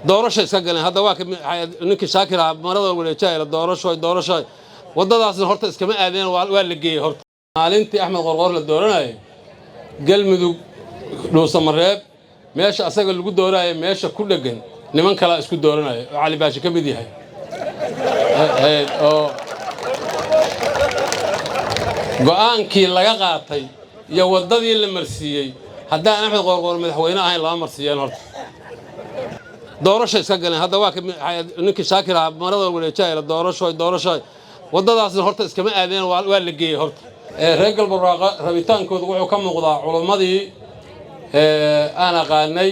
doorasho iska galeen hadda waa ninkii Shaakir ah marada waleejay doorasho wadadaasna horta iskama aadeen waa la geeyay horta maalintii Axmed Qorqor la dooranayay galmudug dhuusamareeb meesha asaga lagu dooranayay meesha ku dhagan niman kala isku dooranayay oo Cali Baashi ka mid yahay oo go'aankii laga qaatay iyo wadadii la marsiiyay haddaan Axmed Qorqor madaxweyne ahayn lama marsiiyeen horta doorasho iska galeen hadda waa ninkii Shaakir ah marada waleejay doorasho wadadaasna horta iskama aadeen waa la geeyay horta reer galbarwaaqa rabitaankooda wuxuu ka muuqdaa culimadii aan aqaanay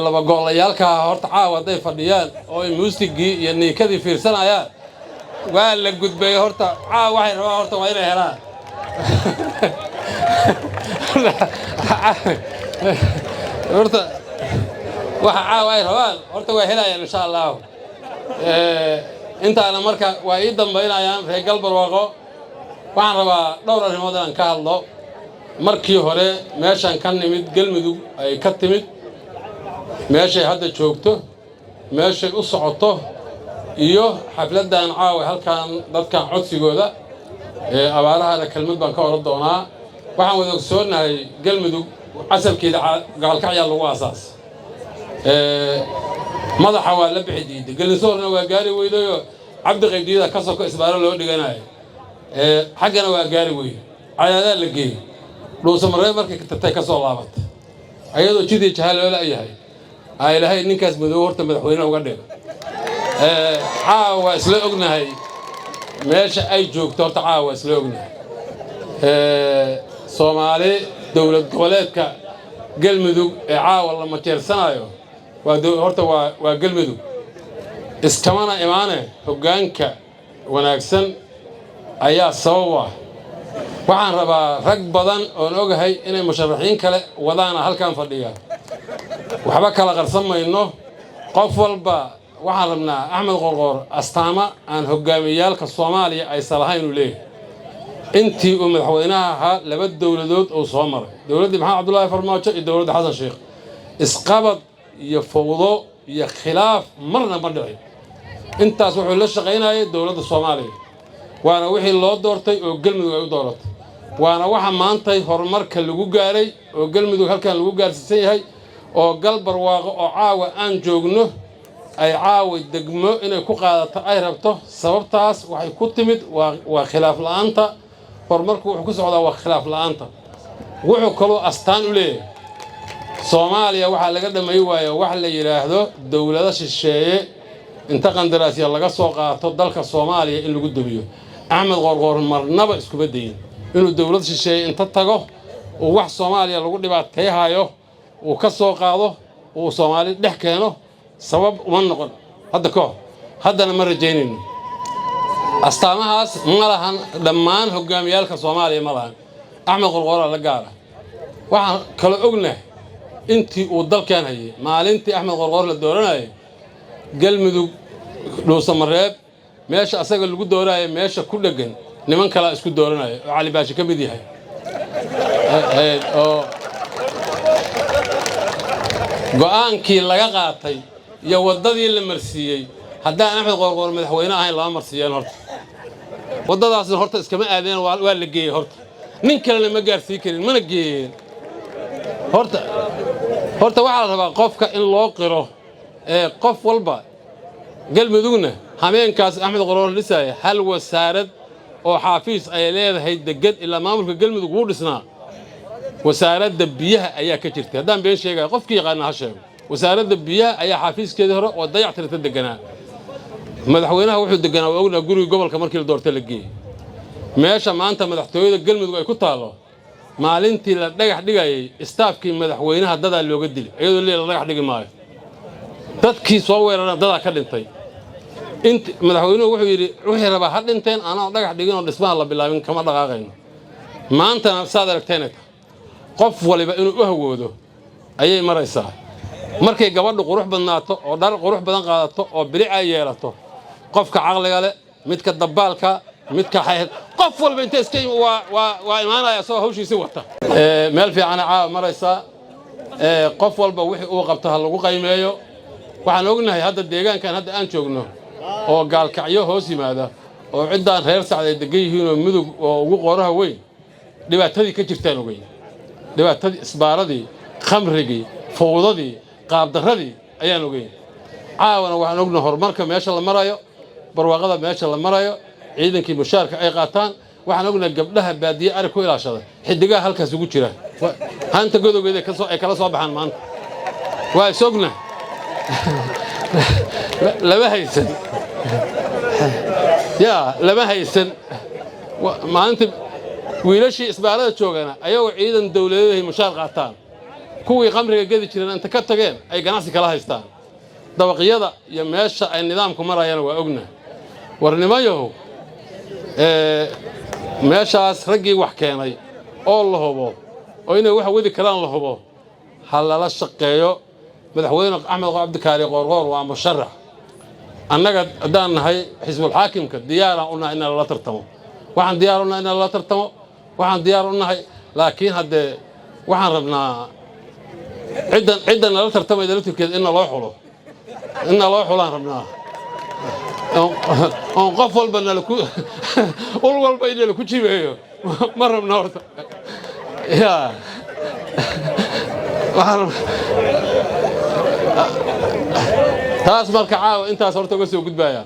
laba goolayaalka horta caawa haday fadhiyaan oo ay muusigii iyo niikadii fiirsanayaan waa la gudbay horta caawa waxay rabaan horta waa inay helaan horta waxa caawa ay rabaan horta waa helayaan insha Allah intaana marka waa ii dambeynayaan reer galbarwaaqo waxaan rabaa dhowr arrimood aan ka hadlo markii hore meeshan ka nimid galmudug ay ka timid meeshay hadda joogto meeshay u socoto iyo xafladan caawa halkan dadkan codsigooda abaaraha kelmad baan ka oran doonaa waxaan wada ogsoonahay galmudug asalkeeda gaalkacya lagu aasaas madaxa waa la bixi diiday galinsoorna waa gaari weydayo cabdi qaybdiida ka soo isbaaro loo dhiganayo xaggana waa gaari weey cayada la geeyay dhuusamareeb markay ka tatay ka soo laabatay ayadoo jidii jahaal loo leeyahay ay ilaahay ninkaas madow horta madaxweyne uga dhigay caawa isla ognahay meesha ay joogto horta caawa isla ognahay Soomaali dawlad goboleedka galmudug ee caawa la majeersanayo horta waa galmudug iskamana imaane hoggaanka wanaagsan ayaa sababa waxaan rabaa rag badan oo ogahay inay musharaxiin kale wadaan halkan fadhiya waxba kala qarsamayno qof walba waxaan rabnaa Axmed Qorqor astaama aan hoggaamiyaalka Soomaaliya ay salahayn u leeyahay intii uu madaxweynaha ahaa laba dawladood oo soo maray dawladda Maxamed Cabdullaahi Farmaajo iyo dawladda Xasan Sheekh isqabad iyo fawdo iyo khilaaf marna ma dhicin intaas wuxuu la shaqeynayay dawladda Soomaaliya waana wixii loo doortay oo galmudug ay u dooratay waana waxa maantay horumarka lagu gaaray oo galmudug halkan lagu gaarsiisan yahay oo galbarwaaqo oo caawa aan joogno ay caawa degmo inay ku qaadato ay rabto sababtaas waxay ku timid waa khilaaf la'aanta horumarku wuxuu ku socdaa waa khilaaf la'aanta wuxuu kaloo astaan u leeyahay Soomaaliya waxa laga dhameey waayo wax la yiraahdo dawlada shisheeye inta qandaraasya laga soo qaato dalka Soomaaliya in lagu dubiyo Axmed Qorqor marnaba isku badeeyay inuu dawlad shisheeye inta tago oo wax Soomaaliya lagu dhibaateeyayo oo ka soo qaado oo Soomaali dhex keeno sabab uma noqon haddana ma rajaynayno astaamahaas ma lahan dhammaan hoggaamiyaalka Soomaaliya ma lahan Axmed Qorqor la gaara waxaan kala ognahay intii uu dalkan hayay maalintii Axmed Qorqor la dooranayay galmudug dhuusamareeb meesha asaga lagu dooranayay meesha ku dhagan niman kala isku dooranayay oo Cali Baashi ka mid yahay oo go'aankii laga qaatay iyo wadadii la marsiiyay haddaan Axmed Qorqor madaxweyne ahayn lama marsiiyeen horta wadadaasna horta iskama aadeen waa la geeyay horta nin kale ma gaarsiin karin mana geeyeen horta waxa la rabaa qofka in loo qiro qof walba galmudugna habeenkaas Axmed Qorqor dhisay hal wasaarad oo xafiis ay leedahay degad ilaa maamulka galmudug uu dhisnaa wasaaradda biyaha ayaa ka jirtay haddaan been sheegay qofkii yaqaan ha sheego wasaaradda biyaha ayaa xafiiskeedii hore oo dayactirta deganaa madaxweynaha wuxuu deganaa ogna guriga gobolka markii la doortay la geeyay meesha maanta madaxtooyada galmudug ay ku taalo maalintii la dhagax dhigayay staafkii madaxweynaha dadaa looga dilay iyadoo la dhagax dhigi maayo dadkii soo weeraran dadaa ka dhintay madaxweynuhu wuxuu yidhi wixii rabaa ha dhinteen anoo dhagax dhigin oo dhismaha la bilaabin kama dhaqaaqayno maantana saad aragteenay qof waliba inuu u hawoodo ayay maraysaa markay gabadhu qurux badnaato oo dhar qurux badan qaadato oo bilic ay yeelato qofka caqliga leh midka dabaalka midka xayad qof walba inta iska waa imaanaya soo hawshiisa wata meel fiican caawa maraysa qof walba wixii uu qabto ha lagu qiimeeyo waxaan ognahay hadda deegaankan hadda aan joogno oo gaalkacyo hoos yimaada oo ciddaan reer sacday degan yihiin oo mudug oo ugu qoraha weyn dhibaatadii ka jirtaan ogeyn dhibaatadii isbaaradii khamrigii fowdadii qaabdarradii ayaan ogeyn caawana waxaan ognahay horumarka meesha la marayo barwaaqada meesha la marayo ciidankii mushaarka ay qaataan waxaan ognahay gabdhaha baadiye ari ku ilaashada xidigaha halkaas ugu jira hanta godowgeeda ay kala soo baxaan maanta waa is ognahay lama haysan yaa lama haysan maanta wiilashii isbaarada joogana ayagoo ciidan dawladeed mushaar qaataan kuwii qamriga gadi jireen inta ka tageen ay ganacsi kala haystaan dabaqyada iyo meesha ay nidaamku marayaan waa ognahay warnimayahow meeshaas raggii wax keenay oo la hubo oo inay wax wadi karaan la hubo ha lala shaqeeyo madaxweyne axmed cabdikaari qoorqoor waa musharax annaga haddaan nahay xisbul xaakimka diyaaraan u nahay in lala tartamo waxaan diyaar u nahay in lala tartamo waxaan diyaar u nahay laakiin haddee waxaan rabnaa ciddan nala tartamayda laftirkeeda in loo xulaan rabnaa oon qof walba ul walba in nalaku jibeeyo ma rabna horta yaa taas marka caawa intaas horta uga soo gudbaya